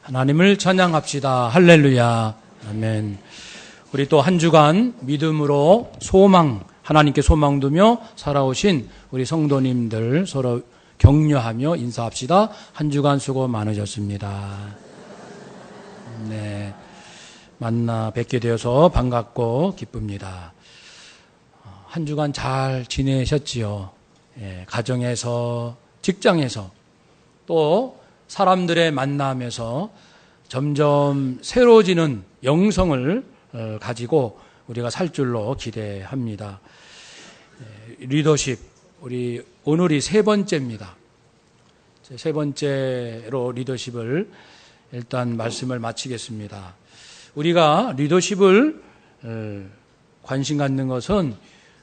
하나님을 찬양합시다. 할렐루야. 아멘. 우리 또 한 주간 믿음으로 소망, 하나님께 소망 두며 살아오신 우리 성도님들 서로 격려하며 인사합시다. 한 주간 수고 많으셨습니다. 네. 만나 뵙게 되어서 반갑고 기쁩니다. 한 주간 잘 지내셨지요? 예, 가정에서, 직장에서, 또 사람들의 만남에서 점점 새로워지는 영성을 가지고 우리가 살 줄로 기대합니다. 리더십, 우리 오늘이 세 번째입니다. 세 번째로 리더십을 일단 말씀을 마치겠습니다. 우리가 리더십을 관심 갖는 것은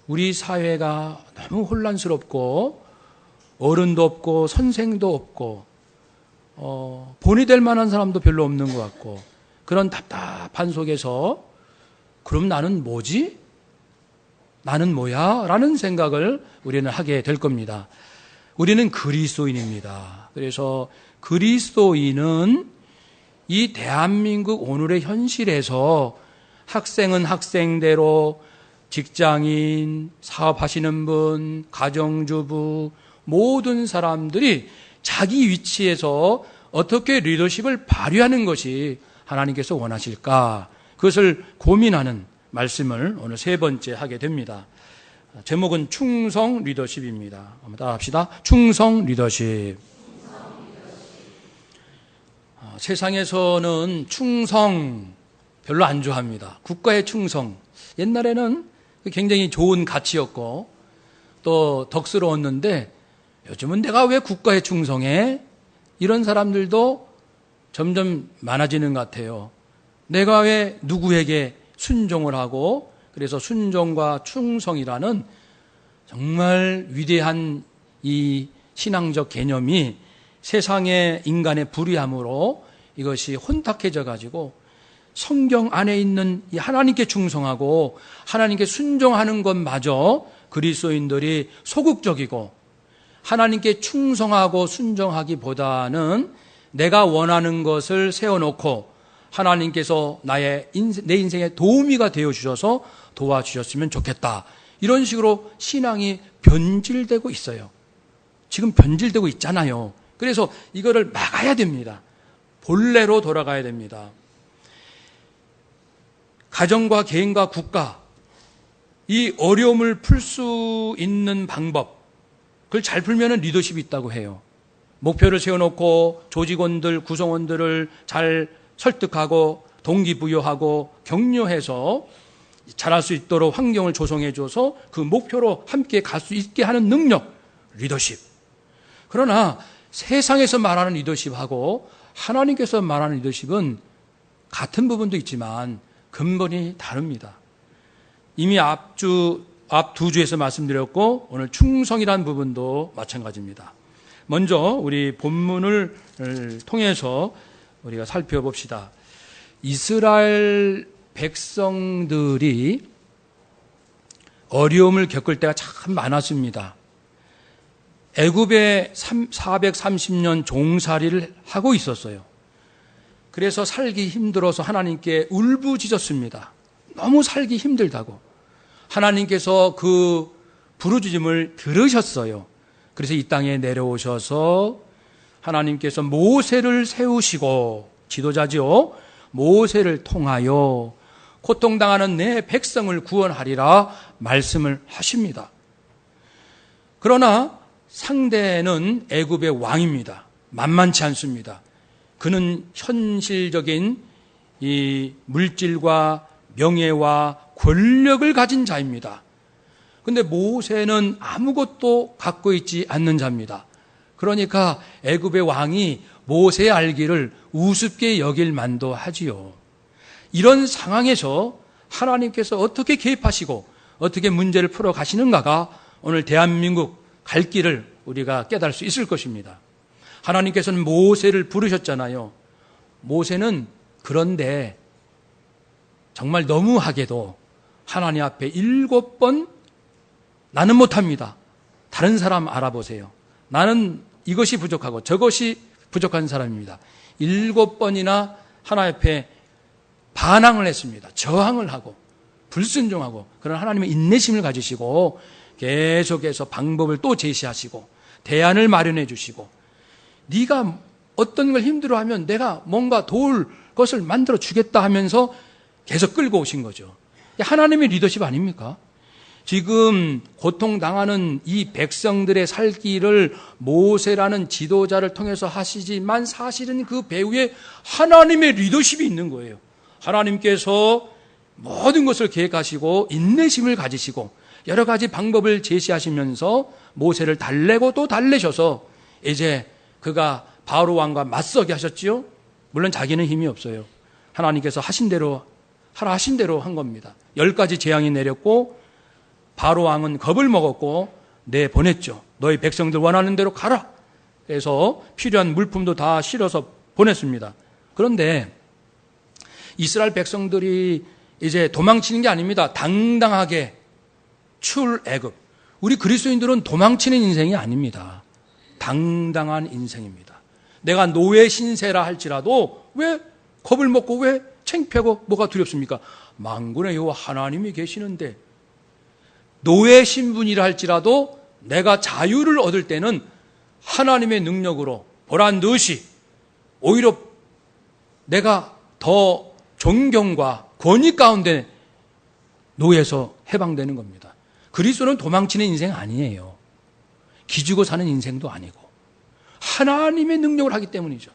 우리 사회가 너무 혼란스럽고 어른도 없고 선생도 없고 본이 될 만한 사람도 별로 없는 것 같고 그런 답답한 속에서 그럼 나는 뭐지? 나는 뭐야? 라는 생각을 우리는 하게 될 겁니다. 우리는 그리스도인입니다. 그래서 그리스도인은 이 대한민국 오늘의 현실에서 학생은 학생대로 직장인, 사업하시는 분, 가정주부 모든 사람들이 자기 위치에서 어떻게 리더십을 발휘하는 것이 하나님께서 원하실까? 그것을 고민하는 말씀을 오늘 세 번째 하게 됩니다. 제목은 충성 리더십입니다. 한번 따라합시다. 충성 리더십. 세상에서는 충성 별로 안 좋아합니다. 국가의 충성. 옛날에는 굉장히 좋은 가치였고 또 덕스러웠는데 요즘은 내가 왜 국가에 충성해? 이런 사람들도 점점 많아지는 것 같아요. 내가 왜 누구에게 순종을 하고 그래서 순종과 충성이라는 정말 위대한 이 신앙적 개념이 세상의 인간의 불의함으로 이것이 혼탁해져 가지고 성경 안에 있는 이 하나님께 충성하고 하나님께 순종하는 것마저 그리스도인들이 소극적이고 하나님께 충성하고 순종하기보다는 내가 원하는 것을 세워놓고 하나님께서 내 인생에 도우미가 되어주셔서 도와주셨으면 좋겠다. 이런 식으로 신앙이 변질되고 있어요. 지금 변질되고 있잖아요. 그래서 이거를 막아야 됩니다. 본래로 돌아가야 됩니다. 가정과 개인과 국가, 이 어려움을 풀 수 있는 방법, 그걸 잘 풀면 리더십이 있다고 해요. 목표를 세워놓고 조직원들, 구성원들을 잘 설득하고 동기부여하고 격려해서 잘할 수 있도록 환경을 조성해줘서 그 목표로 함께 갈 수 있게 하는 능력, 리더십. 그러나 세상에서 말하는 리더십하고 하나님께서 말하는 리더십은 같은 부분도 있지만 근본이 다릅니다. 이미 앞 두 주에서 말씀드렸고 오늘 충성이라는 부분도 마찬가지입니다. 먼저 우리 본문을 통해서 우리가 살펴봅시다. 이스라엘 백성들이 어려움을 겪을 때가 참 많았습니다. 애굽에 430년 종살이를 하고 있었어요. 그래서 살기 힘들어서 하나님께 울부짖었습니다. 너무 살기 힘들다고. 하나님께서 그 부르짖음을 들으셨어요. 그래서 이 땅에 내려오셔서 하나님께서 모세를 세우시고 지도자지요. 모세를 통하여 고통당하는 내 백성을 구원하리라 말씀을 하십니다. 그러나 상대는 애굽의 왕입니다. 만만치 않습니다. 그는 현실적인 이 물질과 명예와 권력을 가진 자입니다. 그런데 모세는 아무것도 갖고 있지 않는 자입니다. 그러니까 애굽의 왕이 모세의 알기를 우습게 여길 만도 하지요. 이런 상황에서 하나님께서 어떻게 개입하시고 어떻게 문제를 풀어 가시는가가 오늘 대한민국 갈 길을 우리가 깨달을 수 있을 것입니다. 하나님께서는 모세를 부르셨잖아요. 모세는 그런데 정말 너무하게도 하나님 앞에 7번 나는 못합니다. 다른 사람 알아보세요. 나는 이것이 부족하고 저것이 부족한 사람입니다. 7번이나 하나님 앞에 반항을 했습니다. 저항을 하고 불순종하고, 그런 하나님의 인내심을 가지시고 계속해서 방법을 또 제시하시고 대안을 마련해 주시고, 네가 어떤 걸 힘들어하면 내가 뭔가 도울 것을 만들어 주겠다 하면서 계속 끌고 오신 거죠. 하나님의 리더십 아닙니까? 지금 고통당하는 이 백성들의 살기를 모세라는 지도자를 통해서 하시지만 사실은 그 배후에 하나님의 리더십이 있는 거예요. 하나님께서 모든 것을 계획하시고 인내심을 가지시고 여러 가지 방법을 제시하시면서 모세를 달래고 또 달래셔서 이제 그가 바로 왕과 맞서게 하셨지요. 물론 자기는 힘이 없어요. 하나님께서 하신 대로 하라 하신 대로 한 겁니다. 10가지 재앙이 내렸고 바로 왕은 겁을 먹었고 내보냈죠. 너희 백성들 원하는 대로 가라. 그래서 필요한 물품도 다 실어서 보냈습니다. 그런데 이스라엘 백성들이 이제 도망치는 게 아닙니다. 당당하게 출애굽. 우리 그리스도인들은 도망치는 인생이 아닙니다. 당당한 인생입니다. 내가 노예 신세라 할지라도 왜 겁을 먹고 왜 창피하고 뭐가 두렵습니까? 만군의 여호와 하나님이 계시는데, 노예 신분이라 할지라도 내가 자유를 얻을 때는 하나님의 능력으로 보란 듯이 오히려 내가 더 존경과 권위 가운데 노예에서 해방되는 겁니다. 그리스도는 도망치는 인생 아니에요. 기죽어 사는 인생도 아니고 하나님의 능력을 하기 때문이죠.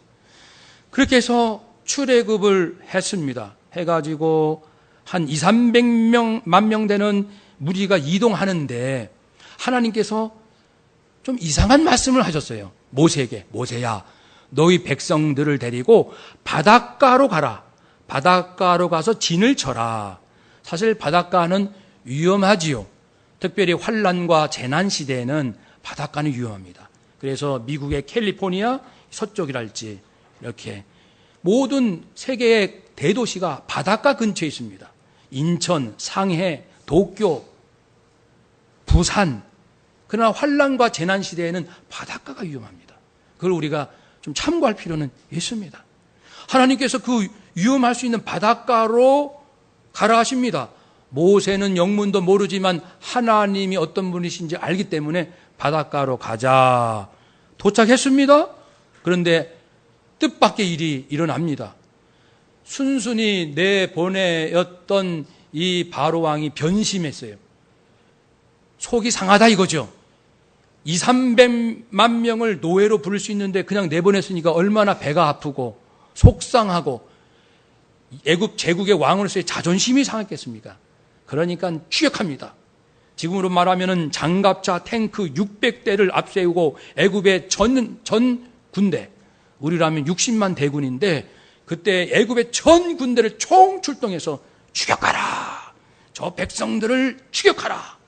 그렇게 해서 출애굽을 했습니다. 해가지고 한 200~300만 명 되는 무리가 이동하는데 하나님께서 좀 이상한 말씀을 하셨어요. 모세에게. 모세야, 너희 백성들을 데리고 바닷가로 가라. 바닷가로 가서 진을 쳐라. 사실 바닷가는 위험하지요. 특별히 환란과 재난 시대에는 바닷가는 위험합니다. 그래서 미국의 캘리포니아 서쪽이랄지 이렇게 모든 세계의 대도시가 바닷가 근처에 있습니다. 인천, 상해, 도쿄, 부산. 그러나 환란과 재난 시대에는 바닷가가 위험합니다. 그걸 우리가 좀 참고할 필요는 있습니다. 하나님께서 그 위험할 수 있는 바닷가로 가라 하십니다. 모세는 영문도 모르지만 하나님이 어떤 분이신지 알기 때문에 바닷가로 가자. 도착했습니다. 그런데 뜻밖의 일이 일어납니다. 순순히 내보내였던 이 바로왕이 변심했어요. 속이 상하다 이거죠. 200~300만 명을 노예로 부를 수 있는데 그냥 내보냈으니까 얼마나 배가 아프고 속상하고 애굽 제국의 왕으로서의 자존심이 상했겠습니까? 그러니까 추격합니다. 지금으로 말하면 장갑차 탱크 600대를 앞세우고 애굽의 전 군대, 우리라면 60만 대군인데 그때 애굽의 전 군대를 총 출동해서 추격하라. 저 백성들을 추격하라.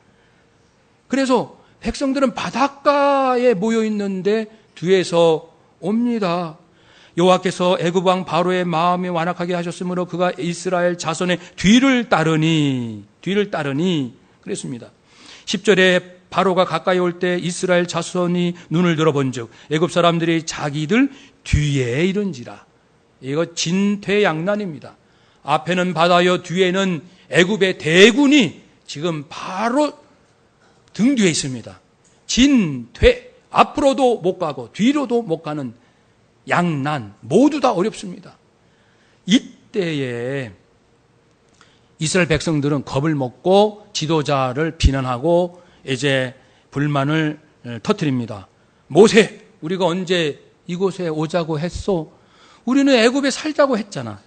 그래서 백성들은 바닷가에 모여 있는데 뒤에서 옵니다. 여호와께서 애굽 왕 바로의 마음이 완악하게 하셨으므로 그가 이스라엘 자손의 뒤를 따르니 그랬습니다. 10절에 바로가 가까이 올 때 이스라엘 자손이 눈을 들어본즉 애굽 사람들이 자기들 뒤에 이른지라. 이거 진퇴양난입니다. 앞에는 바다여 뒤에는 애굽의 대군이 지금 바로 등 뒤에 있습니다. 진퇴, 앞으로도 못 가고 뒤로도 못 가는 양난, 모두 다 어렵습니다. 이때에 이스라엘 백성들은 겁을 먹고 지도자를 비난하고 이제 불만을 터뜨립니다. 모세, 우리가 언제 이곳에 오자고 했소? 우리는 애굽에 살자고 했잖아.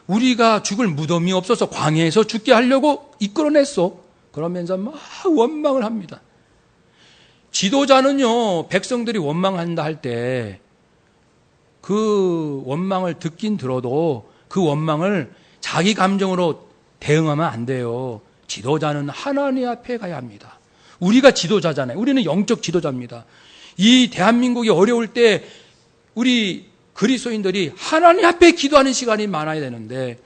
우리가 죽을 무덤이 없어서 광야에서 죽게 하려고 이끌어냈소. 그러면서 막 원망을 합니다. 지도자는요, 백성들이 원망한다 할 때 그 원망을 듣긴 들어도 그 원망을 자기 감정으로 대응하면 안 돼요. 지도자는 하나님 앞에 가야 합니다. 우리가 지도자잖아요. 우리는 영적 지도자입니다. 이 대한민국이 어려울 때 우리 그리스도인들이 하나님 앞에 기도하는 시간이 많아야 되는데,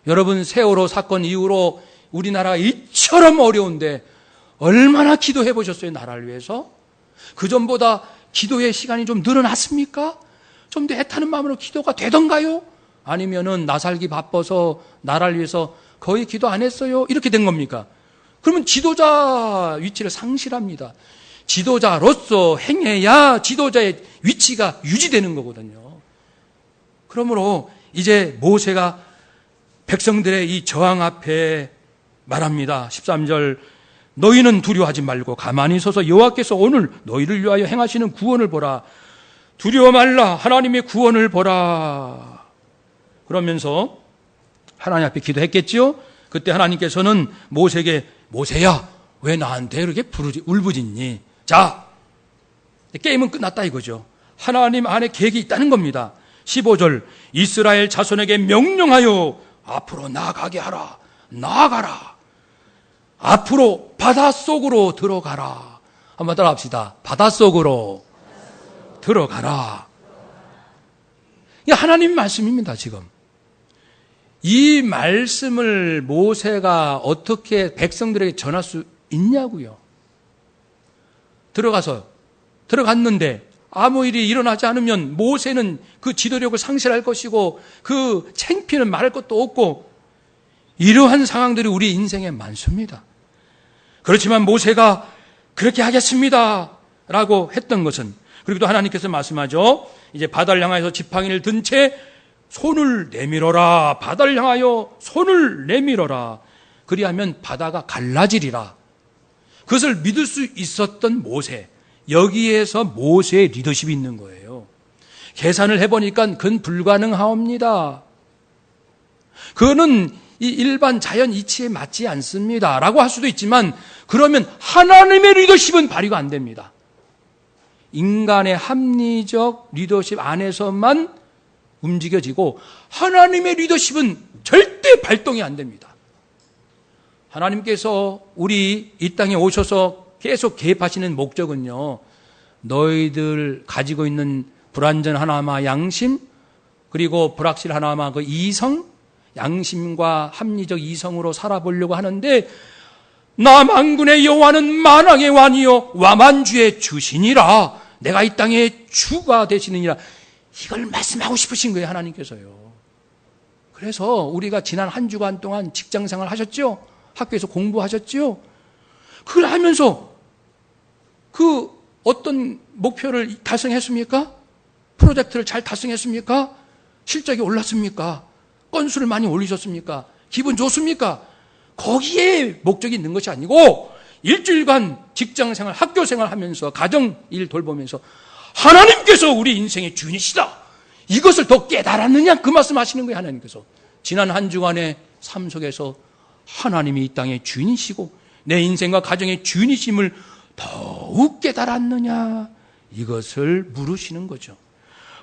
여러분 세월호 사건 이후로 우리나라가 이처럼 어려운데 얼마나 기도해 보셨어요? 나라를 위해서? 그전보다 기도의 시간이 좀 늘어났습니까? 좀 더 애타는 마음으로 기도가 되던가요? 아니면은 나 살기 바빠서 나라를 위해서 거의 기도 안 했어요? 이렇게 된 겁니까? 그러면 지도자 위치를 상실합니다. 지도자로서 행해야 지도자의 위치가 유지되는 거거든요. 그러므로 이제 모세가 백성들의 이 저항 앞에 말합니다. 13절, 너희는 두려워하지 말고 가만히 서서 여호와께서 오늘 너희를 위하여 행하시는 구원을 보라. 두려워 말라. 하나님의 구원을 보라. 그러면서 하나님 앞에 기도했겠죠. 그때 하나님께서는 모세에게, 모세야, 왜 나한테 이렇게 울부짖니? 자, 게임은 끝났다 이거죠. 하나님 안에 계획이 있다는 겁니다. 15절, 이스라엘 자손에게 명령하여 앞으로 나아가게 하라. 나아가라. 앞으로 바닷속으로 들어가라. 한번 따라합시다. 바닷속으로 들어가라. 이게 하나님 말씀입니다, 지금. 이 말씀을 모세가 어떻게 백성들에게 전할 수 있냐고요. 들어갔는데 아무 일이 일어나지 않으면 모세는 그 지도력을 상실할 것이고 그 창피는 말할 것도 없고 이러한 상황들이 우리 인생에 많습니다. 그렇지만 모세가 그렇게 하겠습니다 라고 했던 것은, 그리고 또 하나님께서 말씀하죠. 이제 바다를 향하여서 지팡이를 든 채 손을 내밀어라. 바다를 향하여 손을 내밀어라. 그리하면 바다가 갈라지리라. 그것을 믿을 수 있었던 모세, 여기에서 모세의 리더십이 있는 거예요. 계산을 해보니까 그건 불가능하옵니다. 그거는 이 일반 자연 이치에 맞지 않습니다 라고 할 수도 있지만, 그러면 하나님의 리더십은 발휘가 안 됩니다. 인간의 합리적 리더십 안에서만 움직여지고 하나님의 리더십은 절대 발동이 안 됩니다. 하나님께서 우리 이 땅에 오셔서 계속 개입하시는 목적은요, 너희들 가지고 있는 불완전 하나마 양심, 그리고 불확실 하나마 그 이성, 양심과 합리적 이성으로 살아보려고 하는데, 나 만군의 여호와는 만왕의 왕이요 와만주의 주시니라. 내가 이 땅의 주가 되시느니라. 이걸 말씀하고 싶으신 거예요, 하나님께서요. 그래서 우리가 지난 한 주간 동안 직장생활 하셨죠? 학교에서 공부하셨죠? 그걸 하면서 그 어떤 목표를 달성했습니까? 프로젝트를 잘 달성했습니까? 실적이 올랐습니까? 건수를 많이 올리셨습니까? 기분 좋습니까? 거기에 목적이 있는 것이 아니고 일주일간 직장생활, 학교생활 하면서 가정일 돌보면서 하나님께서 우리 인생의 주인이시다. 이것을 더 깨달았느냐? 그 말씀하시는 거예요, 하나님께서. 지난 한 주간의 삶 속에서 하나님이 이 땅의 주인이시고 내 인생과 가정의 주인이심을 더욱 깨달았느냐? 이것을 물으시는 거죠.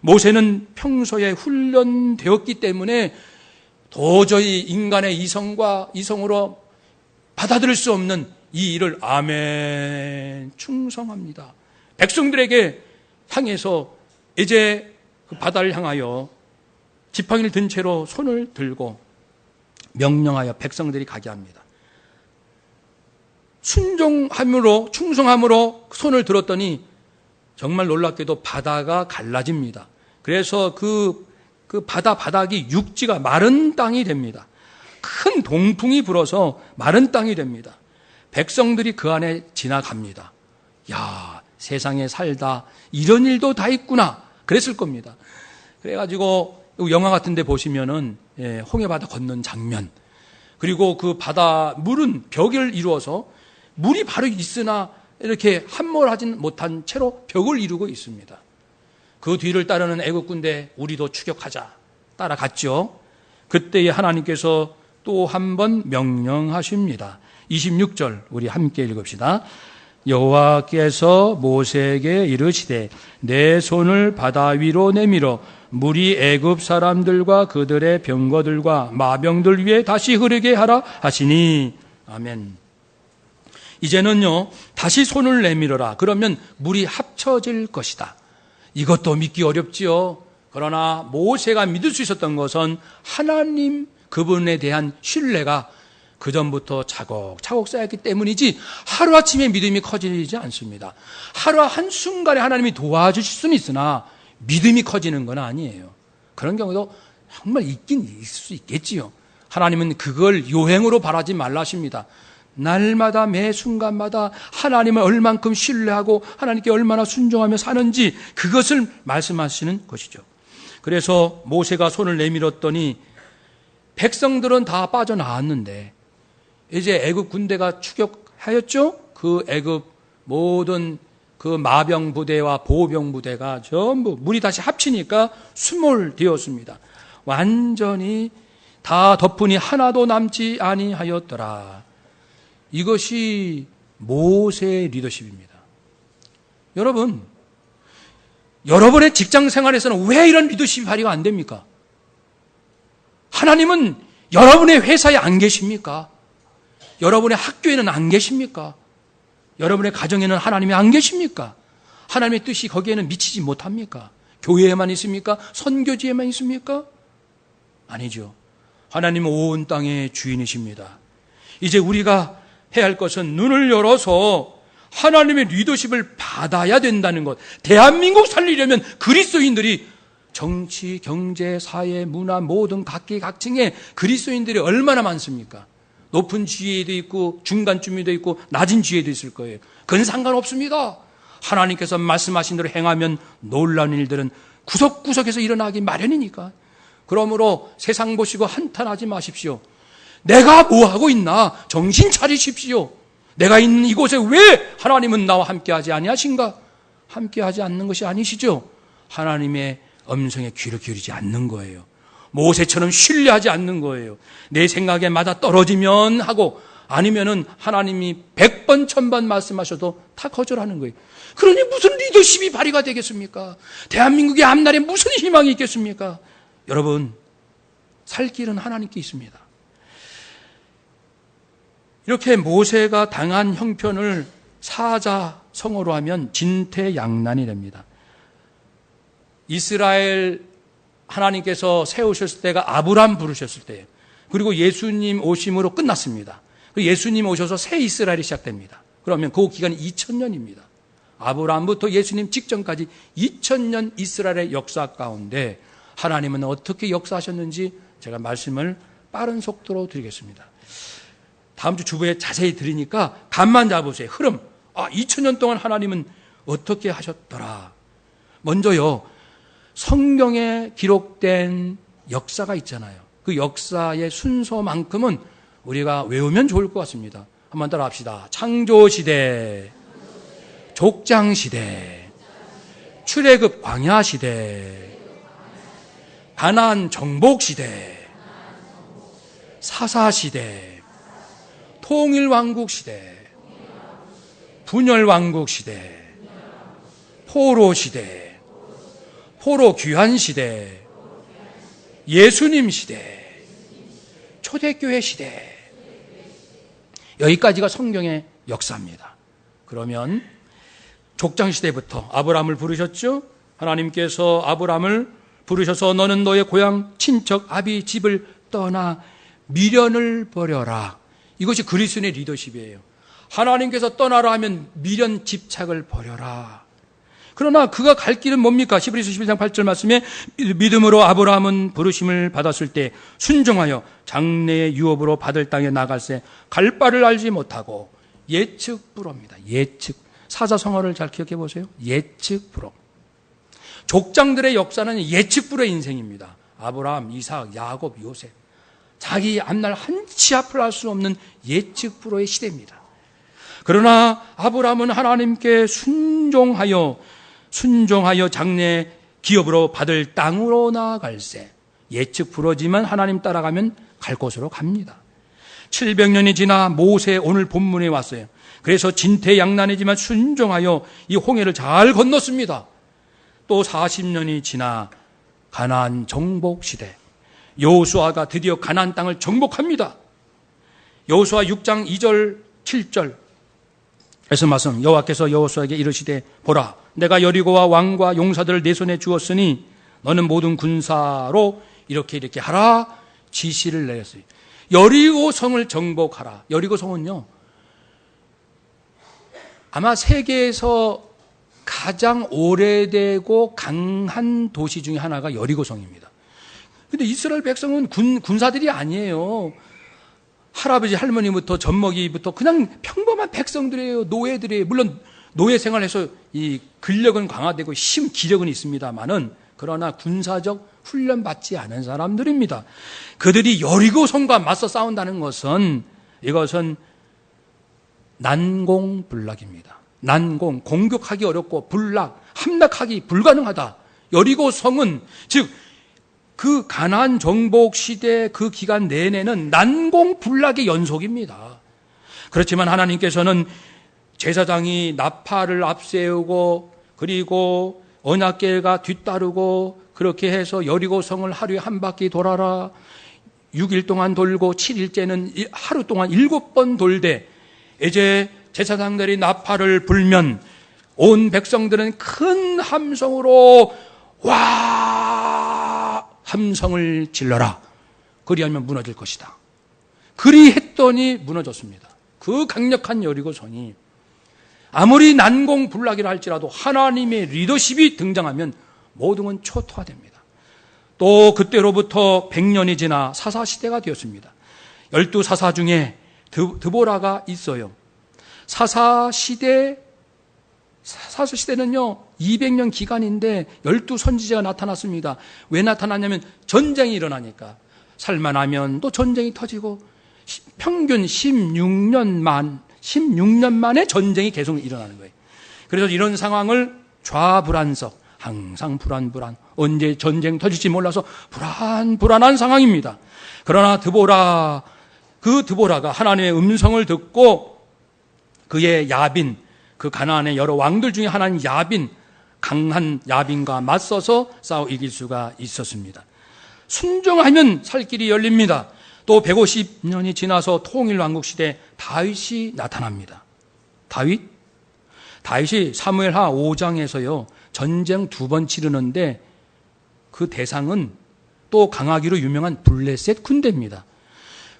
모세는 평소에 훈련되었기 때문에 도저히 인간의 이성으로 받아들일 수 없는 이 일을 아멘 충성합니다. 백성들에게 향해서 이제 그 바다를 향하여 지팡이를 든 채로 손을 들고 명령하여 백성들이 가게 합니다. 충성함으로 손을 들었더니 정말 놀랍게도 바다가 갈라집니다. 그래서 그 바닥이 육지가 마른 땅이 됩니다. 큰 동풍이 불어서 마른 땅이 됩니다. 백성들이 그 안에 지나갑니다. 야, 세상에 살다 이런 일도 다 있구나 그랬을 겁니다. 그래가지고 영화 같은 데 보시면은 홍해바다 건넌 장면, 그리고 그 바다 물은 벽을 이루어서 물이 바로 있으나 이렇게 함몰하지는 못한 채로 벽을 이루고 있습니다. 그 뒤를 따르는 애국 군대 우리도 추격하자 따라갔죠. 그때에 하나님께서 또 한 번 명령하십니다. 26절 우리 함께 읽읍시다. 여호와께서 모세에게 이르시되 내 손을 바다 위로 내밀어 물이 애굽 사람들과 그들의 병거들과 마병들 위에 다시 흐르게 하라 하시니. 아멘. 이제는요, 다시 손을 내밀어라. 그러면 물이 합쳐질 것이다. 이것도 믿기 어렵지요. 그러나 모세가 믿을 수 있었던 것은 하나님 그분에 대한 신뢰가 그전부터 차곡차곡 쌓였기 때문이지 하루아침에 믿음이 커지지 않습니다. 하루 한순간에 하나님이 도와주실 수는 있으나 믿음이 커지는 건 아니에요. 그런 경우도 정말 있긴 있을 수 있겠지요. 하나님은 그걸 요행으로 바라지 말라 하십니다. 날마다 매 순간마다 하나님을 얼만큼 신뢰하고 하나님께 얼마나 순종하며 사는지 그것을 말씀하시는 것이죠. 그래서 모세가 손을 내밀었더니 백성들은 다 빠져나왔는데 이제 애굽 군대가 추격하였죠. 그 애굽 모든 그 마병 부대와 보병 부대가 전부 물이 다시 합치니까 수몰되었습니다. 완전히 다 덮으니 하나도 남지 아니하였더라. 이것이 모세의 리더십입니다. 여러분, 여러분의 직장 생활에서는 왜 이런 리더십이 발휘가 안 됩니까? 하나님은 여러분의 회사에 안 계십니까? 여러분의 학교에는 안 계십니까? 여러분의 가정에는 하나님이 안 계십니까? 하나님의 뜻이 거기에는 미치지 못합니까? 교회에만 있습니까? 선교지에만 있습니까? 아니죠. 하나님은 온 땅의 주인이십니다. 이제 우리가 해야 할 것은 눈을 열어서 하나님의 리더십을 받아야 된다는 것. 대한민국 살리려면 그리스도인들이 정치, 경제, 사회, 문화 모든 각계각층의 그리스도인들이 얼마나 많습니까? 높은 지위에도 있고 중간쯤에도 있고 낮은 지위에도 있을 거예요. 그건 상관없습니다. 하나님께서 말씀하신 대로 행하면 놀라운 일들은 구석구석에서 일어나기 마련이니까. 그러므로 세상 보시고 한탄하지 마십시오. 내가 뭐하고 있나? 정신 차리십시오. 내가 있는 이곳에 왜 하나님은 나와 함께하지 아니하신가? 함께하지 않는 것이 아니시죠. 하나님의 음성에 귀를 기울이지 않는 거예요. 모세처럼 신뢰하지 않는 거예요. 내 생각에 맞아 떨어지면 하고 아니면은 하나님이 100번 1000번 말씀하셔도 다 거절하는 거예요. 그러니 무슨 리더십이 발휘가 되겠습니까? 대한민국의 앞날에 무슨 희망이 있겠습니까? 여러분, 살 길은 하나님께 있습니다. 이렇게 모세가 당한 형편을 사자성어로 하면 진퇴양난이 됩니다. 이스라엘 하나님께서 세우셨을 때가 아브람 부르셨을 때예요. 그리고 예수님 오심으로 끝났습니다. 예수님 오셔서 새 이스라엘이 시작됩니다. 그러면 그 기간이 2000년입니다. 아브람부터 예수님 직전까지 2000년 이스라엘의 역사 가운데 하나님은 어떻게 역사하셨는지 제가 말씀을 빠른 속도로 드리겠습니다. 다음 주 주부에 자세히 드리니까 감만 잡으세요. 흐름. 2000년 동안 하나님은 어떻게 하셨더라. 먼저요, 성경에 기록된 역사가 있잖아요. 그 역사의 순서만큼은 우리가 외우면 좋을 것 같습니다. 한번 따라 합시다. 창조시대, 족장시대, 출애굽 광야시대, 가나안 정복시대, 사사시대, 통일왕국시대, 분열왕국시대, 포로시대, 포로귀환시대, 예수님시대, 초대교회시대. 여기까지가 성경의 역사입니다. 그러면 족장시대부터 아브라함을 부르셨죠? 하나님께서 아브라함을 부르셔서 너는 너의 고향 친척 아비 집을 떠나 미련을 버려라. 이것이 그리스도의 리더십이에요. 하나님께서 떠나라 하면 미련 집착을 버려라. 그러나 그가 갈 길은 뭡니까? 히브리서 11장 8절 말씀에 믿음으로 아브라함은 부르심을 받았을 때 순종하여 장래의 유업으로 받을 땅에 나갈새 갈 바를 알지 못하고 예측 불허입니다. 예측. 사자성어를 잘 기억해 보세요. 예측 불허. 족장들의 역사는 예측 불허의 인생입니다. 아브라함, 이삭, 야곱, 요셉. 자기 앞날 한치 앞을 알 수 없는 예측 불허의 시대입니다. 그러나 아브라함은 하나님께 순종하여 장래 기업으로 받을 땅으로 나아갈새. 예측 불허지만 하나님 따라가면 갈 곳으로 갑니다. 700년이 지나 모세 오늘 본문에 왔어요. 그래서 진퇴양난이지만 순종하여 이 홍해를 잘 건넜습니다. 또 40년이 지나 가나안 정복 시대. 여호수아가 드디어 가나안 땅을 정복합니다. 여호수아 6장 2절 7절 에서 말씀, 여호와께서 여호수아에게 이르시되 보라 내가 여리고와 왕과 용사들을 내 손에 주었으니 너는 모든 군사로 이렇게 하라 지시를 내렸어요. 여리고 성을 정복하라. 여리고 성은요, 아마 세계에서 가장 오래되고 강한 도시 중에 하나가 여리고성입니다. 근데 이스라엘 백성은 군사들이 아니에요. 할아버지 할머니부터 젖먹이부터 그냥 평범한 백성들이에요. 노예들이에요. 물론 노예 생활에서 이 근력은 강화되고 기력은 있습니다만은, 그러나 군사적 훈련 받지 않은 사람들입니다. 그들이 여리고성과 맞서 싸운다는 것은, 이것은 난공불락입니다. 난공, 공격하기 어렵고 불락, 함락하기 불가능하다. 여리고성은 즉 그 가나안 정복 시대 그 기간 내내는 난공불락의 연속입니다. 그렇지만 하나님께서는 제사장이 나팔을 앞세우고 그리고 언약궤가 뒤따르고 그렇게 해서 여리고성을 하루에 한 바퀴 돌아라, 6일 동안 돌고 7일째는 하루 동안 7번 돌되, 이제 제사장들이 나팔을 불면 온 백성들은 큰 함성으로 와 함성을 질러라, 그리하면 무너질 것이다. 그리했더니 무너졌습니다. 그 강력한 여리고성이 아무리 난공불락이라 할지라도 하나님의 리더십이 등장하면 모든 건 초토화됩니다. 또 그때로부터 100년이 지나 사사시대가 되었습니다. 12사사 중에 드보라가 있어요. 사사시대는요 200년 기간인데 12선지자가 나타났습니다. 왜 나타났냐면 전쟁이 일어나니까. 살만하면 또 전쟁이 터지고 평균 16년 만에 전쟁이 계속 일어나는 거예요. 그래서 이런 상황을 좌불안석, 항상 불안, 언제 전쟁 터질지 몰라서 불안한 상황입니다. 그러나 드보라가 하나님의 음성을 듣고 그의 야빈, 그 가나안의 여러 왕들 중에 하나인 야빈, 강한 야빈과 맞서서 싸워 이길 수가 있었습니다. 순종하면 살 길이 열립니다. 또 150년이 지나서 통일왕국 시대 다윗이 나타납니다. 다윗이 사무엘하 5장에서요 전쟁 2번 치르는데 그 대상은 또 강하기로 유명한 블레셋 군대입니다.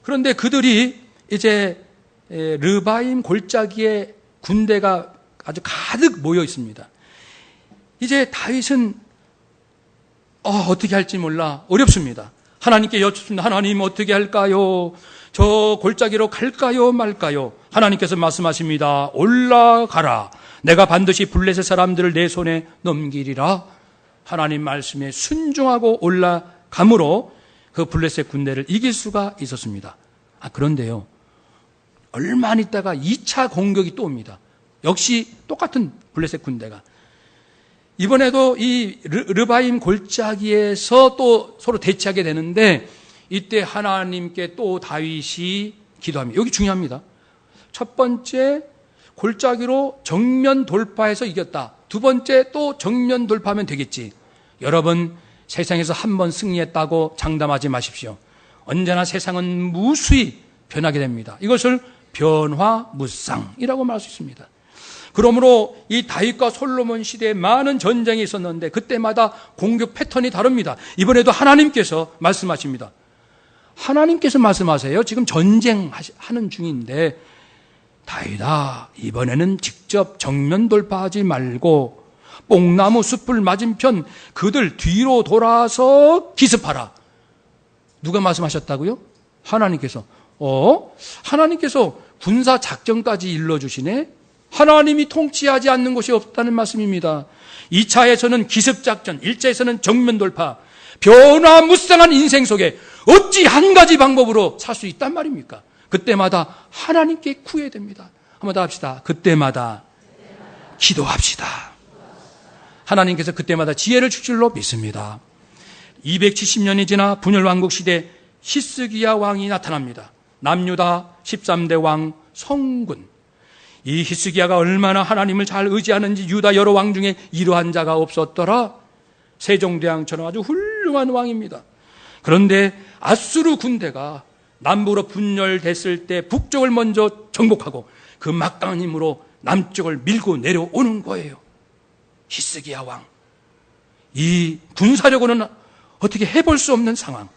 그런데 그들이 이제 르바임 골짜기에 군대가 아주 가득 모여 있습니다. 이제 다윗은 어떻게 할지 몰라 어렵습니다. 하나님께 여쭙습니다. 하나님 어떻게 할까요? 저 골짜기로 갈까요 말까요? 하나님께서 말씀하십니다. 올라가라. 내가 반드시 블레셋 사람들을 내 손에 넘기리라. 하나님 말씀에 순종하고 올라감으로 그 블레셋 군대를 이길 수가 있었습니다. 그런데요, 얼마 안 있다가 2차 공격이 또 옵니다. 역시 똑같은 블레셋 군대가. 이번에도 이 르바임 골짜기에서 또 서로 대치하게 되는데, 이때 하나님께 또 다윗이 기도합니다. 여기 중요합니다. 첫 번째, 골짜기로 정면 돌파해서 이겼다. 두 번째, 또 정면 돌파하면 되겠지. 여러분, 세상에서 한 번 승리했다고 장담하지 마십시오. 언제나 세상은 무수히 변하게 됩니다. 이것을 변화무쌍이라고 말할 수 있습니다. 그러므로 이 다윗과 솔로몬 시대에 많은 전쟁이 있었는데 그때마다 공격 패턴이 다릅니다. 이번에도 하나님께서 말씀하십니다. 하나님께서 말씀하세요. 지금 전쟁하는 중인데, 다윗아, 이번에는 직접 정면 돌파하지 말고 뽕나무 숲을 맞은편 그들 뒤로 돌아서 기습하라. 누가 말씀하셨다고요? 하나님께서. 하나님께서 군사 작전까지 일러주시네. 하나님이 통치하지 않는 곳이 없다는 말씀입니다. 2차에서는 기습작전, 1차에서는 정면 돌파. 변화무쌍한 인생 속에 어찌 한 가지 방법으로 살 수 있단 말입니까? 그때마다 하나님께 구해야 됩니다. 한번 더 합시다. 그때마다 기도합시다. 하나님께서 그때마다 지혜를 줄 줄로 믿습니다. 270년이 지나 분열왕국 시대 히스기야 왕이 나타납니다. 남유다 13대 왕 성군. 이 히스기야가 얼마나 하나님을 잘 의지하는지 유다 여러 왕 중에 이러한 자가 없었더라. 세종대왕처럼 아주 훌륭한 왕입니다. 그런데 아수르 군대가 남부로 분열됐을 때 북쪽을 먼저 정복하고 그 막강한 힘으로 남쪽을 밀고 내려오는 거예요. 히스기야 왕. 이 군사력으로는 어떻게 해볼 수 없는 상황.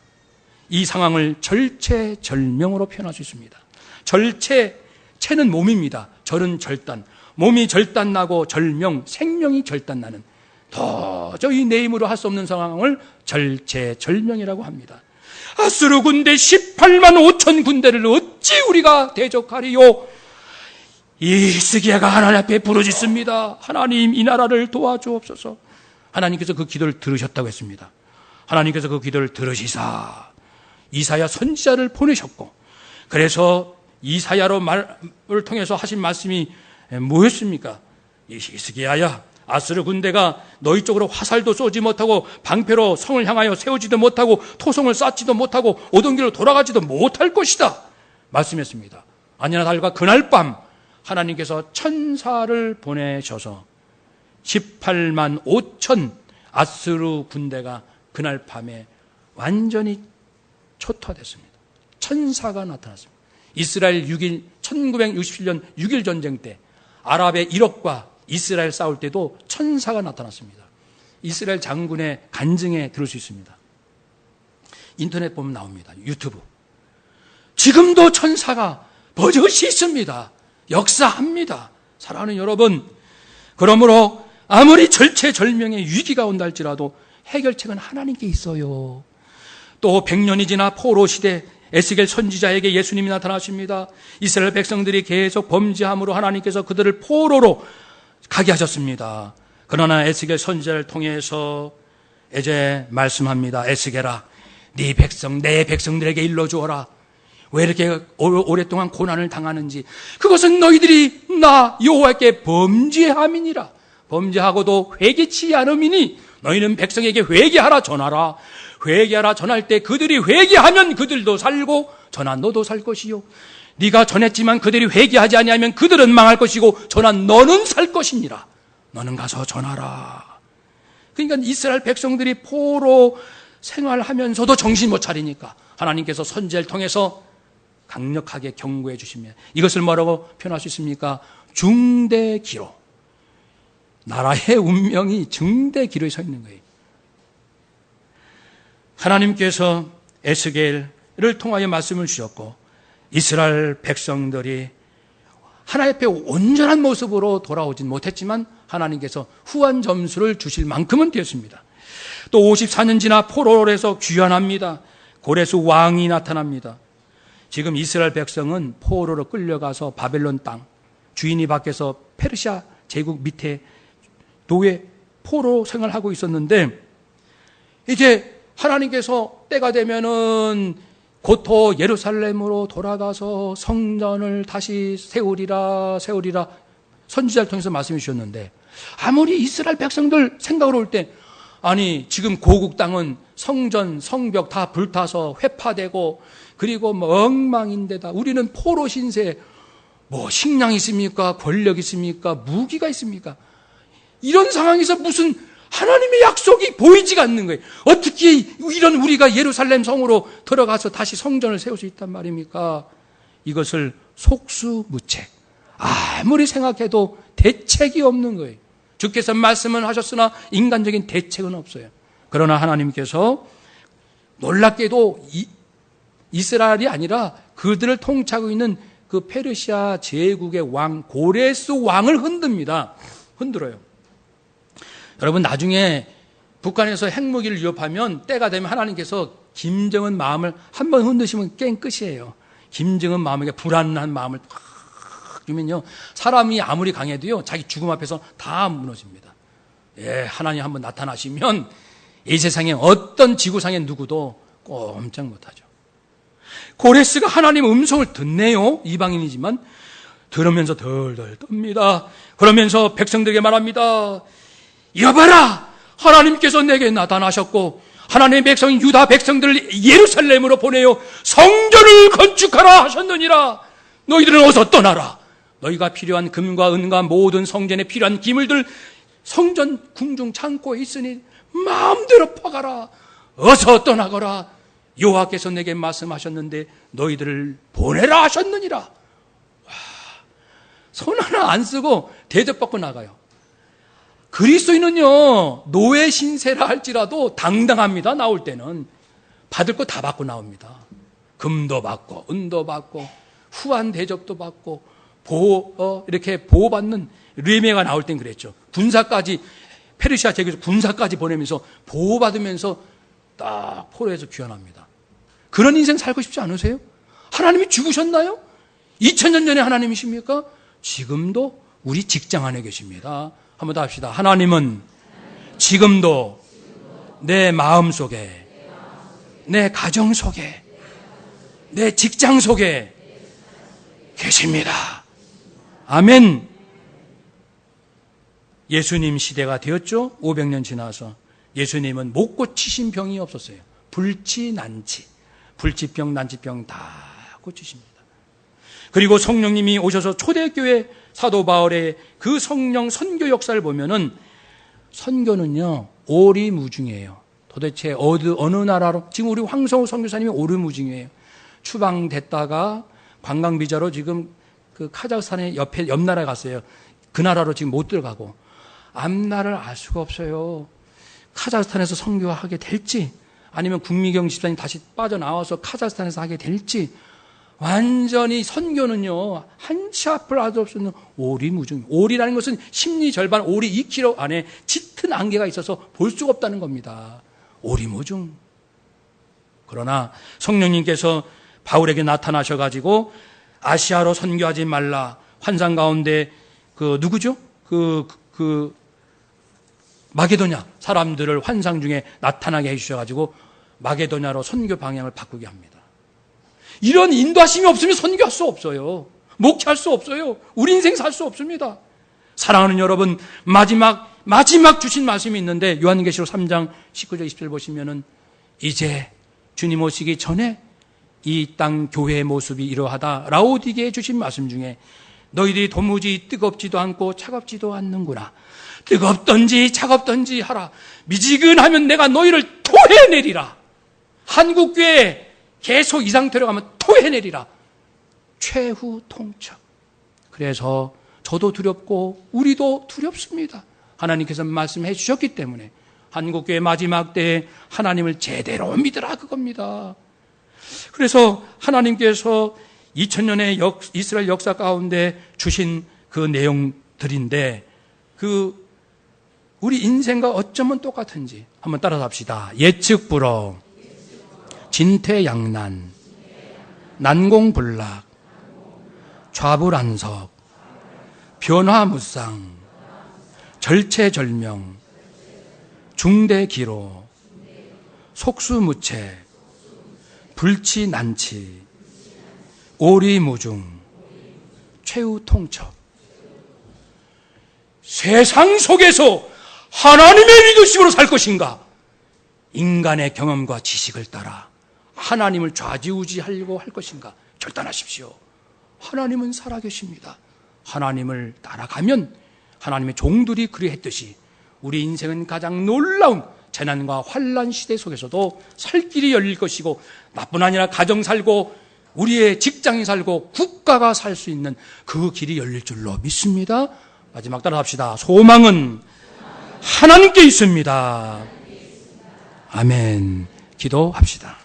이 상황을 절체절명으로 표현할 수 있습니다. 체는 몸입니다. 절은 절단. 몸이 절단나고 절명, 생명이 절단나는 도저히 내 힘으로 할 수 없는 상황을 절체절명이라고 합니다. 아수르 군대 18만 5천 군대를 어찌 우리가 대적하리요? 히스기야가 하나님 앞에 부르짖습니다. 하나님, 이 나라를 도와주옵소서. 하나님께서 그 기도를 들으셨다고 했습니다. 하나님께서 그 기도를 들으시사 이사야 선지자를 보내셨고, 그래서 이사야로 말을 통해서 하신 말씀이 뭐였습니까? 히스기야야, 아수르 군대가 너희 쪽으로 화살도 쏘지 못하고 방패로 성을 향하여 세우지도 못하고 토성을 쌓지도 못하고 오던 길로 돌아가지도 못할 것이다 말씀했습니다. 아니나 다를까 그날 밤 하나님께서 천사를 보내셔서 18만 5천 아수르 군대가 그날 밤에 완전히 초토화됐습니다. 천사가 나타났습니다. 이스라엘 1967년 6.1 전쟁 때 아랍의 1억과 이스라엘 싸울 때도 천사가 나타났습니다. 이스라엘 장군의 간증에 들을 수 있습니다. 인터넷 보면 나옵니다. 유튜브. 지금도 천사가 버젓이 있습니다. 역사합니다. 사랑하는 여러분, 그러므로 아무리 절체절명의 위기가 온다 할지라도 해결책은 하나님께 있어요. 또 100년이 지나 포로 시대 에스겔 선지자에게 예수님이 나타나십니다. 이스라엘 백성들이 계속 범죄함으로 하나님께서 그들을 포로로 가게 하셨습니다. 그러나 에스겔 선지자를 통해서 이제 말씀합니다. 에스겔아, 네 백성, 내 백성들에게 일러주어라. 왜 이렇게 오랫동안 고난을 당하는지. 그것은 너희들이 나 여호와께 범죄함이니라. 범죄하고도 회개치 않음이니 너희는 백성에게 회개하라 전하라. 회개하라 전할 때 그들이 회개하면 그들도 살고 전하 너도 살 것이요. 네가 전했지만 그들이 회개하지 아니하면 그들은 망할 것이고 전하 너는 살 것이니라. 너는 가서 전하라. 그러니까 이스라엘 백성들이 포로 생활하면서도 정신 못 차리니까 하나님께서 선지자를 통해서 강력하게 경고해 주시면 이것을 뭐라고 표현할 수 있습니까? 중대기로. 나라의 운명이 중대기로에 서 있는 거예요. 하나님께서 에스겔을 통하여 말씀을 주셨고 이스라엘 백성들이 하나님 앞에 온전한 모습으로 돌아오진 못했지만 하나님께서 후한 점수를 주실 만큼은 되었습니다. 또 54년 지나 포로에서 귀환합니다. 고레스 왕이 나타납니다. 지금 이스라엘 백성은 포로로 끌려가서 바벨론 땅, 주인이 밖에서 페르시아 제국 밑에 노예 포로 생활하고 있었는데 이제 하나님께서 때가 되면은 곧또 예루살렘으로 돌아가서 성전을 다시 세우리라 선지자를 통해서 말씀해 주셨는데 아무리 이스라엘 백성들 생각으로 올 때 아니 지금 고국 땅은 성전, 성벽 다 불타서 회파되고 그리고 뭐 엉망인데다 우리는 포로 신세 뭐 식량 있습니까? 권력 있습니까? 무기가 있습니까? 이런 상황에서 무슨 하나님의 약속이 보이지가 않는 거예요. 어떻게 이런 우리가 예루살렘 성으로 들어가서 다시 성전을 세울 수 있단 말입니까? 이것을 속수무책. 아무리 생각해도 대책이 없는 거예요. 주께서 말씀은 하셨으나 인간적인 대책은 없어요. 그러나 하나님께서 놀랍게도 이스라엘이 아니라 그들을 통치하고 있는 그 페르시아 제국의 왕 고레스 왕을 흔들어요. 여러분 나중에 북한에서 핵무기를 위협하면 때가 되면 하나님께서 김정은 마음을 한번 흔드시면 게임 끝이에요. 김정은 마음에게 불안한 마음을 팍 주면요 사람이 아무리 강해도요 자기 죽음 앞에서 다 무너집니다. 예, 하나님 한번 나타나시면 이 세상에 어떤 지구상의 누구도 꼼짝 못하죠. 고레스가 하나님 음성을 듣네요. 이방인이지만 들으면서 덜덜 떱니다. 그러면서 백성들에게 말합니다. 여봐라, 하나님께서 내게 나타나셨고 하나님의 백성인 유다 백성들을 예루살렘으로 보내어 성전을 건축하라 하셨느니라. 너희들은 어서 떠나라. 너희가 필요한 금과 은과 모든 성전에 필요한 기물들 성전 궁중 창고에 있으니 마음대로 퍼가라. 어서 떠나거라. 여호와께서 내게 말씀하셨는데 너희들을 보내라 하셨느니라. 와, 손 하나 안 쓰고 대접받고 나가요. 그리스도인은요 노예 신세라 할지라도 당당합니다. 나올 때는 받을 거 다 받고 나옵니다. 금도 받고 은도 받고 후한 대접도 받고 이렇게 보호받는 르메가 나올 땐 그랬죠. 군사까지, 페르시아 제국에서 군사까지 보내면서 보호받으면서 딱 포로에서 귀환합니다. 그런 인생 살고 싶지 않으세요? 하나님이 죽으셨나요? 2000년 전에 하나님이십니까? 지금도 우리 직장 안에 계십니다. 한번 더 합시다. 하나님은 지금도 내 마음 속에, 내 가정 속에, 내 직장 속에 계십니다. 아멘. 예수님 시대가 되었죠. 500년 지나서 예수님은 못 고치신 병이 없었어요. 불치, 난치, 불치병, 난치병 다 고치십니다. 그리고 성령님이 오셔서 초대교회 사도 바울의 그 성령 선교 역사를 보면은 선교는요 오리무중이에요. 도대체 어느 나라로, 지금 우리 황성우 선교사님이 오리무중이에요. 추방됐다가 관광비자로 지금 그 카자흐스탄의 옆 나라에 갔어요. 그 나라로 지금 못 들어가고 앞날을 알 수가 없어요. 카자흐스탄에서 선교하게 될지 아니면 국미경 집사님 다시 빠져나와서 카자흐스탄에서 하게 될지, 완전히 선교는요 한치 앞을 알 수 없는 오리무중. 오리라는 것은 심리 절반, 오리 2km 안에 짙은 안개가 있어서 볼 수가 없다는 겁니다. 오리무중. 그러나 성령님께서 바울에게 나타나셔가지고 아시아로 선교하지 말라, 환상 가운데 누구죠? 마게도냐 사람들을 환상 중에 나타나게 해주셔가지고 마게도냐로 선교 방향을 바꾸게 합니다. 이런 인도하심이 없으면 선교할 수 없어요. 목회할 수 없어요. 우리 인생 살 수 없습니다. 사랑하는 여러분, 마지막 주신 말씀이 있는데 요한계시록 3장 19절 20절 보시면은 이제 주님 오시기 전에 이 땅 교회의 모습이 이러하다 라오디게에 주신 말씀 중에 너희들이 도무지 뜨겁지도 않고 차갑지도 않는구나. 뜨겁던지 차갑던지 하라. 미지근하면 내가 너희를 토해내리라. 한국교회 계속 이 상태로 가면 토해내리라. 최후 통첩. 그래서 저도 두렵고 우리도 두렵습니다. 하나님께서 말씀해 주셨기 때문에 한국교회 마지막 때에 하나님을 제대로 믿으라 그겁니다. 그래서 하나님께서 2000년의 이스라엘 역사 가운데 주신 그 내용들인데 우리 인생과 어쩌면 똑같은지 한번 따라서 합시다. 예측불허, 진퇴양난, 난공불락, 좌불안석, 변화무쌍, 절체절명, 중대기로, 속수무책, 불치난치, 오리무중, 최후통첩. 세상 속에서 하나님의 리더십으로 살 것인가, 인간의 경험과 지식을 따라 하나님을 좌지우지하려고 할 것인가, 결단하십시오. 하나님은 살아계십니다. 하나님을 따라가면 하나님의 종들이 그리했듯이 우리 인생은 가장 놀라운 재난과 환난 시대 속에서도 살 길이 열릴 것이고, 나뿐 아니라 가정 살고 우리의 직장이 살고 국가가 살 수 있는 그 길이 열릴 줄로 믿습니다. 마지막 따라 합시다. 소망은 하나님께 있습니다. 아멘. 기도합시다.